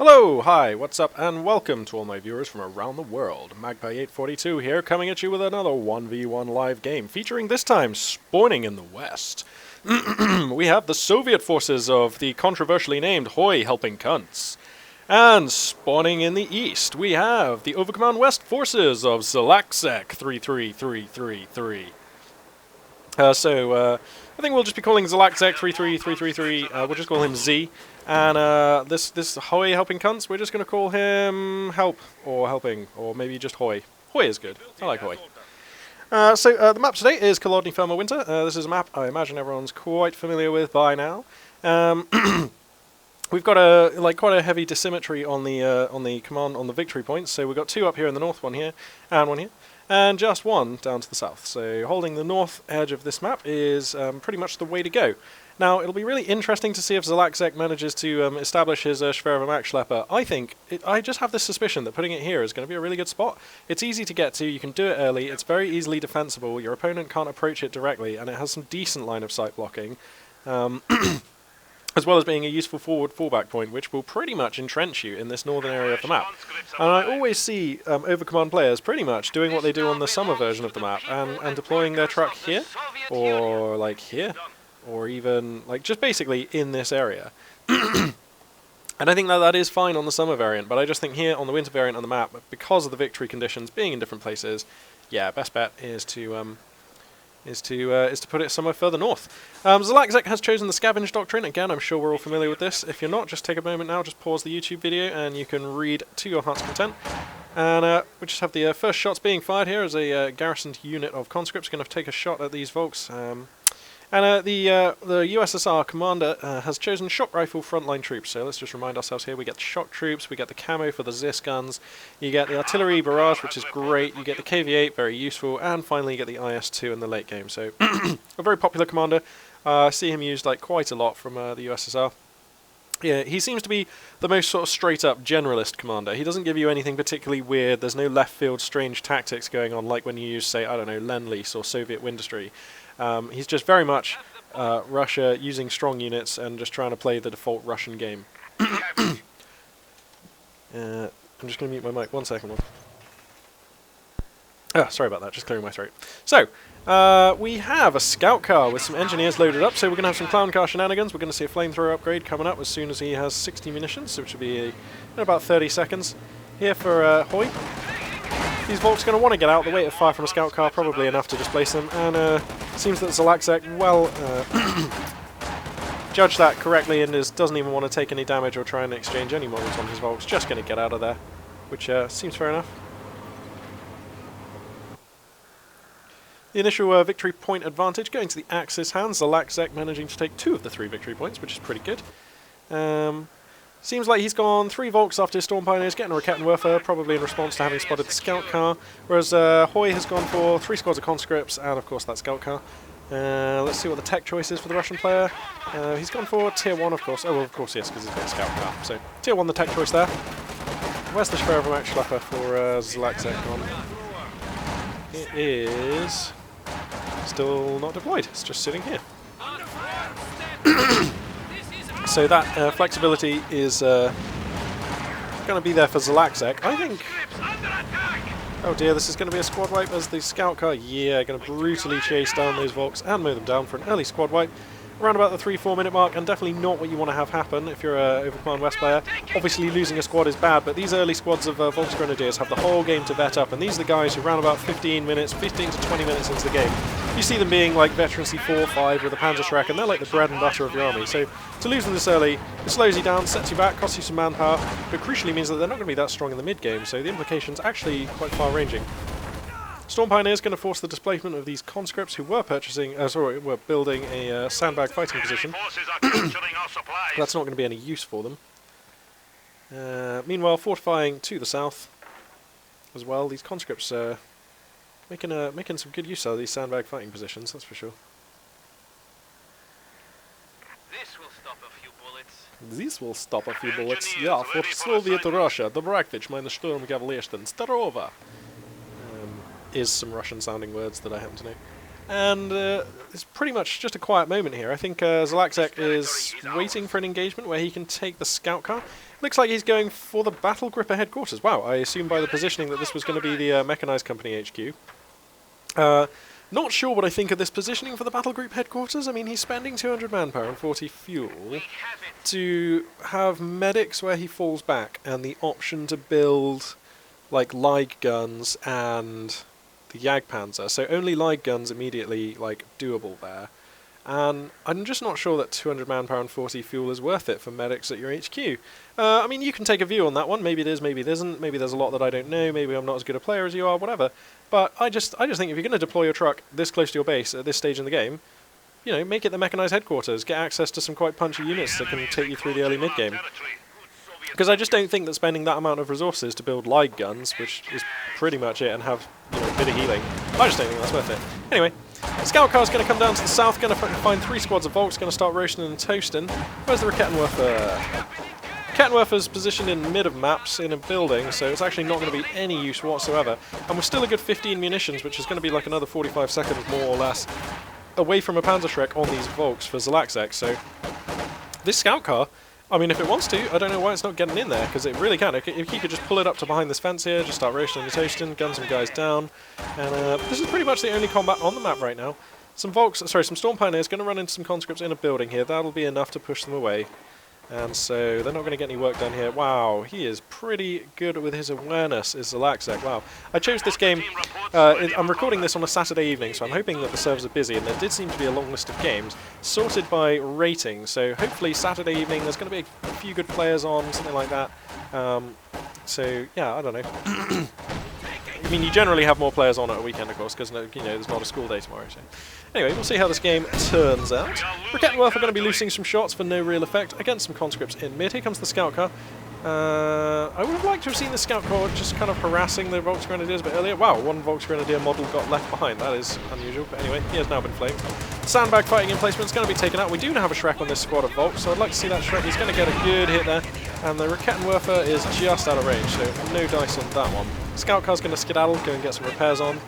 Hello, hi, what's up, and welcome to all my viewers from around the world. Magpie842 here, coming at you with another 1v1 live game, featuring this time spawning in the west. We have the Soviet forces of the controversially named HOI-Helpingkunts. And spawning in the east, we have the Overcommand West forces of Zielaczek33333. I think we'll just be calling Zielaczek33333, we'll just call him Z. And this HOI-Helpingkunts, we're just going to call him Help, or Helping, or maybe just Hoi. Hoi is good. I like Hoi. The map today is Kholodny Ferma Winter. This is a map I imagine everyone's quite familiar with by now. We've got quite a heavy dissymmetry on the victory points. So we've got two up here in the north, one here, and just one down to the south. So holding the north edge of this map is pretty much the way to go. Now, it'll be really interesting to see if Zielaczek manages to establish his Schwerwehr I just have this suspicion that putting it here is going to be a really good spot. It's easy to get to, you can do it early, it's very easily defensible, your opponent can't approach it directly, and it has some decent line of sight blocking, as well as being a useful fallback point, which will pretty much entrench you in this northern area of the map. And I always see Overcommand players pretty much doing what they do on the summer version of the map, and deploying their truck here, or like here, or even like just basically in this area. And I think that is fine on the summer variant, but I just think here on the winter variant on the map, because of the victory conditions being in different places, yeah, best bet is to put it somewhere further north. Zielaczek has chosen the scavenge doctrine. Again, I'm sure we're all familiar with this. If you're not, just take a moment now, just pause the YouTube video, and you can read to your heart's content. And we just have the first shots being fired here as a garrisoned unit of conscripts going to take a shot at these folks. The USSR commander has chosen shock rifle frontline troops. So let's just remind ourselves here, we get the shock troops, we get the camo for the Zis guns, you get the artillery barrage, which is great, you get the KV-8, very useful, and finally you get the IS-2 in the late game. So a very popular commander. I see him used quite a lot from the USSR. Yeah, he seems to be the most sort of straight-up generalist commander. He doesn't give you anything particularly weird. There's no left-field strange tactics going on like when you use, say, I don't know, Lend-Lease or Soviet Windustry. He's just very much Russia using strong units and just trying to play the default Russian game. I'm just going to mute my mic 1 second. Sorry about that, just clearing my throat. So, we have a scout car with some engineers loaded up, so we're going to have some clown car shenanigans. We're going to see a flamethrower upgrade coming up as soon as he has 60 munitions, which will be in about 30 seconds. Here for Hoi. These Volks are going to want to get out. The weight of fire from a scout car probably enough to displace them, and seems that Zielaczek judged that correctly and doesn't even want to take any damage or try and exchange any models on his Volks. Just going to get out of there, which seems fair enough. The initial victory point advantage going to the Axis hands. Zielaczek managing to take 2 of the 3 victory points, which is pretty good. Seems like he's gone 3 Volks after his Storm Pioneers, getting a Rakettenwerfer, probably in response to having spotted the scout car, whereas Hoi has gone for 3 squads of conscripts and, of course, that scout car. Let's see what the tech choice is for the Russian player. He's gone for Tier 1, of course. Oh, well, of course, yes, because he's got a scout car. So, Tier 1, the tech choice there. Where's the Schwerwehr for Zielaczek on? It is still not deployed. It's just sitting here. So that flexibility is going to be there for Zielaczek. I think... Oh dear, this is going to be a squad wipe as the scout car. Yeah, going to brutally chase down those Volks and mow them down for an early squad wipe. Around about the 3-4 minute mark, and definitely not what you want to have happen if you're an Overcommand West player. Obviously losing a squad is bad, but these early squads of Volks Grenadiers have the whole game to vet up, and these are the guys who around about 15 to 20 minutes into the game, you see them being like veterancy 4 or 5 with a Panzerschreck, and they're like the bread and butter of your army. So to lose them this early, it slows you down, sets you back, costs you some manpower, but crucially means that they're not going to be that strong in the mid game, so the implications actually quite far-ranging. Storm Pioneer is going to force the displacement of these conscripts who were were building a sandbag fighting position. That's not going to be any use for them. Meanwhile, fortifying to the south as well. These conscripts making some good use out of these sandbag fighting positions, that's for sure. This will stop a few bullets. This will stop a few bullets. Yeah, for Soviet Russia, Dobrakvich, meine Sturmkavalleristen, Starova. Is some Russian-sounding words that I happen to know. And it's pretty much just a quiet moment here. I think Zielaczek is waiting for an engagement where he can take the scout car. Looks like he's going for the Battle Gripper headquarters. Wow, I assume by the positioning that this was going to be the Mechanized Company HQ. Not sure what I think of this positioning for the Battle Group headquarters. I mean, he's spending 200 manpower and 40 fuel to have medics where he falls back and the option to build like light guns and the Jagdpanzer. So only light guns immediately like doable there. And I'm just not sure that 200 manpower and 40 fuel is worth it for medics at your HQ. I mean, you can take a view on that one. Maybe it is, maybe it isn't. Maybe there's a lot that I don't know. Maybe I'm not as good a player as you are, whatever. But I just think if you're going to deploy your truck this close to your base at this stage in the game, you know, make it the mechanized headquarters. Get access to some quite punchy units that can take you through the early mid-game. Because I just don't think that spending that amount of resources to build light guns, which is pretty much it, and have, you know, a bit of healing, I just don't think that's worth it. Anyway, Scout Car's going to come down to the south, going to find 3 squads of Volks, going to start roasting and toasting. Where's the Rakettenwerfer? Rakettenwerfer's positioned in mid of maps in a building, so it's actually not going to be any use whatsoever. And we're still a good 15 munitions, which is going to be like another 45 seconds more or less away from a Panzerschreck on these Volks for Zielaczek. So this Scout Car, I mean, if it wants to, I don't know why it's not getting in there, because it really can. If you could just pull it up to behind this fence here, just start roasting and toasting, gun some guys down. And this is pretty much the only combat on the map right now. Some Storm Pioneers going to run into some conscripts in a building here. That'll be enough to push them away. And so they're not going to get any work done here. Wow, he is pretty good with his awareness, is Zielaczek. Wow. I chose this game. I'm recording this on a Saturday evening, so I'm hoping that the servers are busy, and there did seem to be a long list of games sorted by rating. So hopefully Saturday evening there's going to be a few good players on, something like that. So yeah, I don't know. I mean, you generally have more players on at a weekend, of course, because you know there's not a school day tomorrow. So anyway, we'll see how this game turns out. Rakettenwerfer are going to be losing some shots for no real effect against some conscripts in mid. Here comes the Scout Car. I would have liked to have seen the Scout Car just kind of harassing the Volksgrenadiers a bit earlier. Wow, one Volksgrenadier model got left behind. That is unusual, but anyway, he has now been flamed. Sandbag fighting emplacement is going to be taken out. We do now have a Shrek on this squad of Volks, so I'd like to see that Shrek. He's going to get a good hit there, and the Rakettenwerfer is just out of range, so no dice on that one. Scout Car's going to skedaddle, go and get some repairs on.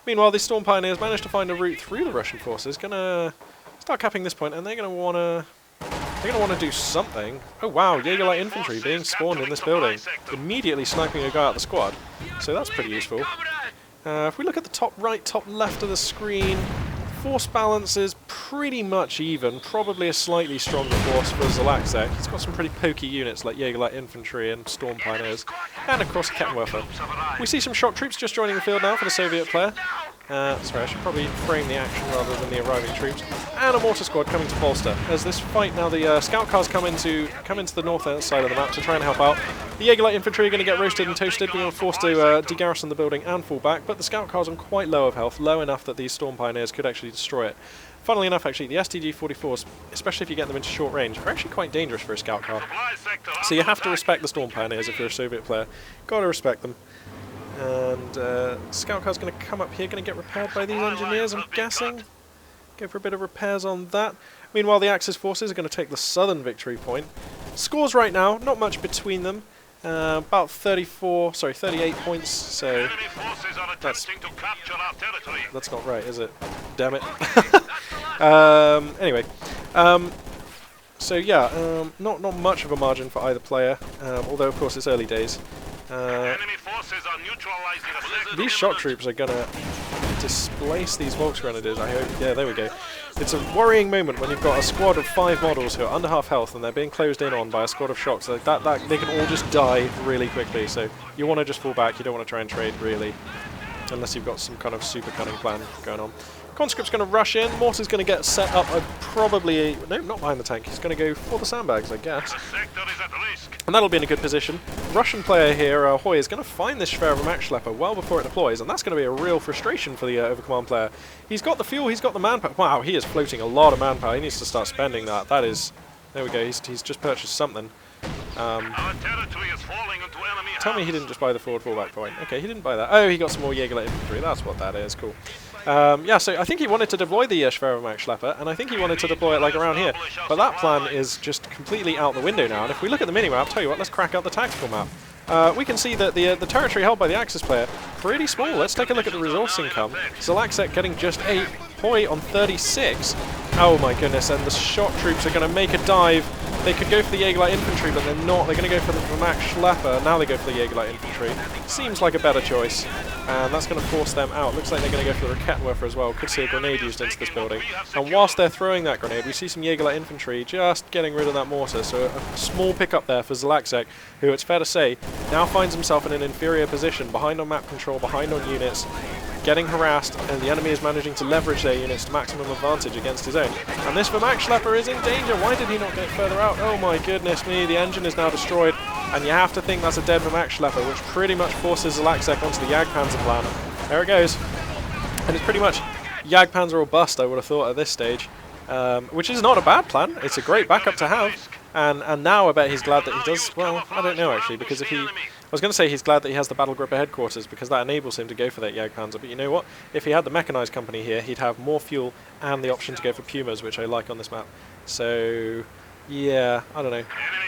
Meanwhile, these Storm Pioneers managed to find a route through the Russian forces. Going to start capping this point, and they're going to want to... They're going to want to do something. Oh wow, Jaeger Light Infantry being spawned in this building, immediately sniping a guy out the squad. So that's pretty useful. If we look at the top right, top left of the screen, force balance is pretty much even. Probably a slightly stronger force for Zielaczek. He's got some pretty pokey units like Jaeger Light Infantry and Storm Pioneers, and of course Rakettenwerfer. We see some shock troops just joining the field now for the Soviet player. Sorry, I should probably frame the action rather than the arriving troops. And a mortar squad coming to bolster. As this fight now, the Scout Cars come into the north side of the map to try and help out. The Jaeger Light Infantry are going to get roasted and toasted, being forced to degarrison the building and fall back, but the Scout Cars are quite low of health, low enough that these Storm Pioneers could actually destroy it. Funnily enough, actually, the STG-44s, especially if you get them into short range, are actually quite dangerous for a Scout Car. So you have to respect the Storm Pioneers if you're a Soviet player. Gotta respect them. And Scout Car's going to come up here, going to get repaired by these engineers, I'm guessing. Go for a bit of repairs on that. Meanwhile, the Axis forces are going to take the southern victory point. Scores right now, not much between them. About 38 points, so that's not right, is it? Damn it. Anyway, so yeah, not much of a margin for either player, although of course it's early days. These shock troops are going to displace these Volksgrenadiers, I hope. Yeah, there we go. It's a worrying moment when you've got a squad of 5 models who are under half health and they're being closed in on by a squad of shocks. Like that they can all just die really quickly, so you want to just fall back, you don't want to try and trade really, unless you've got some kind of super cunning plan going on. Conscript's going to rush in, Mortar's going to get set up probably... No, not behind the tank, he's going to go for the sandbags, I guess. And that'll be in a good position. Russian player here, HOI, is going to find this Schwerwehrmachtschlepper well before it deploys, and that's going to be a real frustration for the Overcommand player. He's got the fuel, he's got the manpower. Wow, he is floating a lot of manpower, he needs to start spending that. That is... There we go, he's just purchased something. Tell me he didn't just buy the forward fallback point. Okay, he didn't buy that. Oh, he got some more Jaeger Light Infantry, that's what that is, cool. Yeah, so I think he wanted to deploy the Schwerwehrmachtschlepper, and I think he wanted to deploy it like around here. But that plan is just completely out the window now, and if we look at the mini-map, tell you what, let's crack out the tactical map. We can see that the territory held by the Axis player, pretty small. Let's take a look at the resource income. Zielaczek getting just 8, HOI on 36. Oh my goodness, and the shot troops are going to make a dive. They could go for the Jaeger Light Infantry, but they're not. They're going to go for the Vermac Schlepper. Now they go for the Jaeger Light Infantry. Seems like a better choice. And that's going to force them out. Looks like they're going to go for the Raketwerfer as well. Could see a grenade used into this building. And whilst they're throwing that grenade, we see some Jaeger Light Infantry just getting rid of that mortar. So a small pickup there for Zielaczek, who, it's fair to say, now finds himself in an inferior position, behind on map control, behind on units, getting harassed, and the enemy is managing to leverage their units to maximum advantage against his own. And this Vermac Schlepper is in danger. Why did he not get further out? Oh my goodness me, the engine is now destroyed, and you have to think that's a dead Vermac Schlepper, which pretty much forces Zielaczek onto the Jagdpanzer plan. There it goes. And it's pretty much Jagdpanzer or bust, I would have thought, at this stage. Which is not a bad plan. It's a great backup to have. And now I bet he's glad that he does, well, I don't know actually, because if he, I was going to say he's glad that he has the Battle Gripper headquarters, because that enables him to go for that Jagdpanzer, but you know what? If he had the Mechanized Company here, he'd have more fuel and the option to go for Pumas, which I like on this map. So, yeah, I don't know.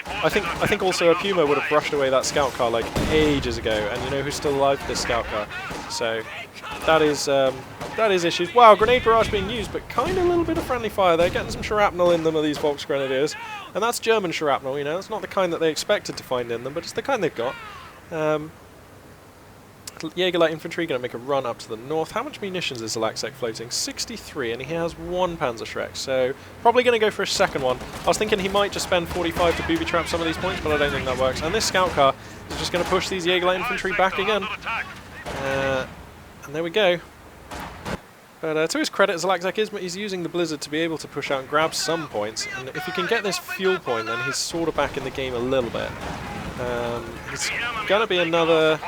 I think also a Puma would have brushed away that scout car like ages ago, and you know who's still alive for this scout car. So, that is issues. Wow, grenade barrage being used, but kind of a little bit of friendly fire there, getting some shrapnel in them of these Volksgrenadiers. And that's German shrapnel, you know, it's not the kind that they expected to find in them, but it's the kind they've got. Jaeger Light Infantry going to make a run up to the north. How much munitions is Zielaczek floating? 63, and he has one Panzerschreck, so probably going to go for a second one. I was thinking he might just spend 45 to booby trap some of these points, but I don't think that works. And this scout car is just going to push these Jaeger Light Infantry back again. And there we go. But to his credit, Zielaczek is using the Blizzard to be able to push out and grab some points. And if he can get this fuel point, then he's sort of back in the game a little bit. It's going to be another...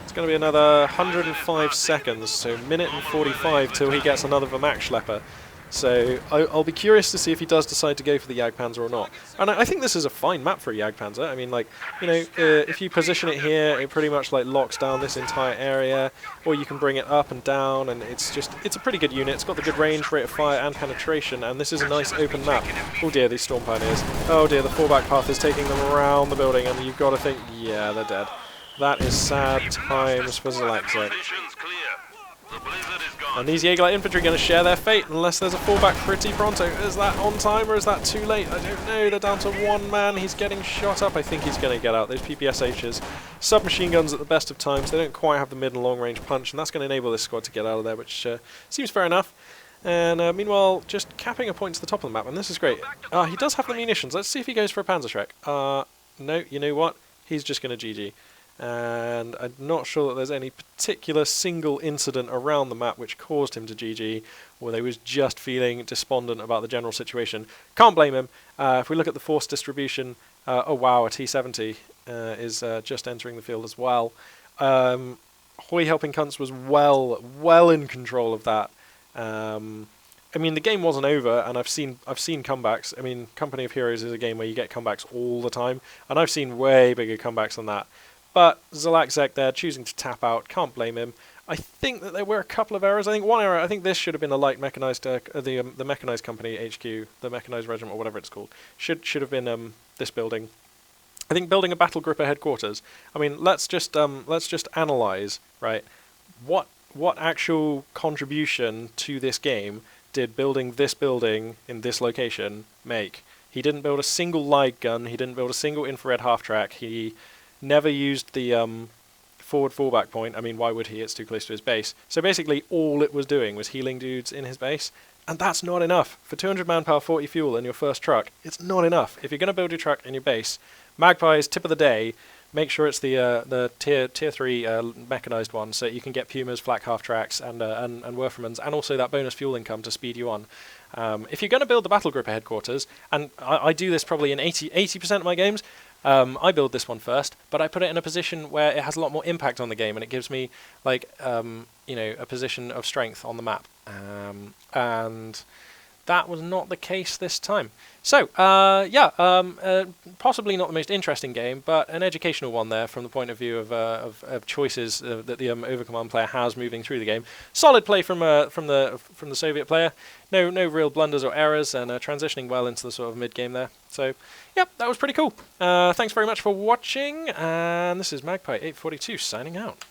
It's going to be another 105 seconds, so minute and 45 till he gets another Vermac Schlepper. So I'll be curious to see if he does decide to go for the Jagdpanzer or not. And I think this is a fine map for a Jagdpanzer. I mean, like, you know, if you position it here, it pretty much like locks down this entire area, or you can bring it up and down, and it's a pretty good unit. It's got the good range, rate of fire, and penetration, and this is a nice open map. Oh dear, these Storm Pioneers. Oh dear, the fallback path is taking them around the building, and you've got to think, yeah, they're dead. That is sad times for Zielaczek. And these Jaeger Light Infantry are going to share their fate unless there's a fallback pretty pronto. Is that on time or is that too late? I don't know. They're down to one man. He's getting shot up. I think he's going to get out. Those PPSHs, submachine guns at the best of times. They don't quite have the mid and long range punch, and that's going to enable this squad to get out of there, which seems fair enough. And meanwhile, just capping a point to the top of the map, and this is great. He does have the munitions. Let's see if he goes for a Panzerschreck. No, you know what? He's just going to GG. And I'm not sure that there's any particular single incident around the map which caused him to GG, or they was just feeling despondent about the general situation. Can't blame him. If we look at the force distribution, oh wow, a T-70 is just entering the field as well. HOI-Helpingkunts was well in control of that. I mean, the game wasn't over, and I've seen comebacks. I mean, Company of Heroes is a game where you get comebacks all the time, and I've seen way bigger comebacks than that. But Zielaczek there, choosing to tap out, can't blame him. I think that there were a couple of errors. I think one error, I think this should have been a light mechanized, the mechanized company HQ, the mechanized regiment, or whatever it's called, should have been this building. I think building a battle gripper headquarters. I mean, let's just analyze, right? What actual contribution to this game did building this building in this location make? He didn't build a single light gun. He didn't build a single infrared half track. He never used the forward fallback point. I mean, why would he? It's too close to his base. So basically, all it was doing was healing dudes in his base, and that's not enough. For 200 manpower, 40 fuel in your first truck, it's not enough. If you're going to build your truck in your base, Magpie's tip of the day, make sure it's the tier 3 mechanized one, so you can get Pumas, flak half tracks, and Werfermans, and also that bonus fuel income to speed you on. If you're going to build the battle gripper headquarters, and I do this probably in 80% of my games, I build this one first, but I put it in a position where it has a lot more impact on the game, and it gives me, like, you know, a position of strength on the map. And that was not the case this time. So, possibly not the most interesting game, but an educational one there from the point of view of choices that the Overcommand player has moving through the game. Solid play from the Soviet player. No real blunders or errors, and transitioning well into the sort of mid game there. So, yep, that was pretty cool. Thanks very much for watching, and this is Magpie 842 signing out.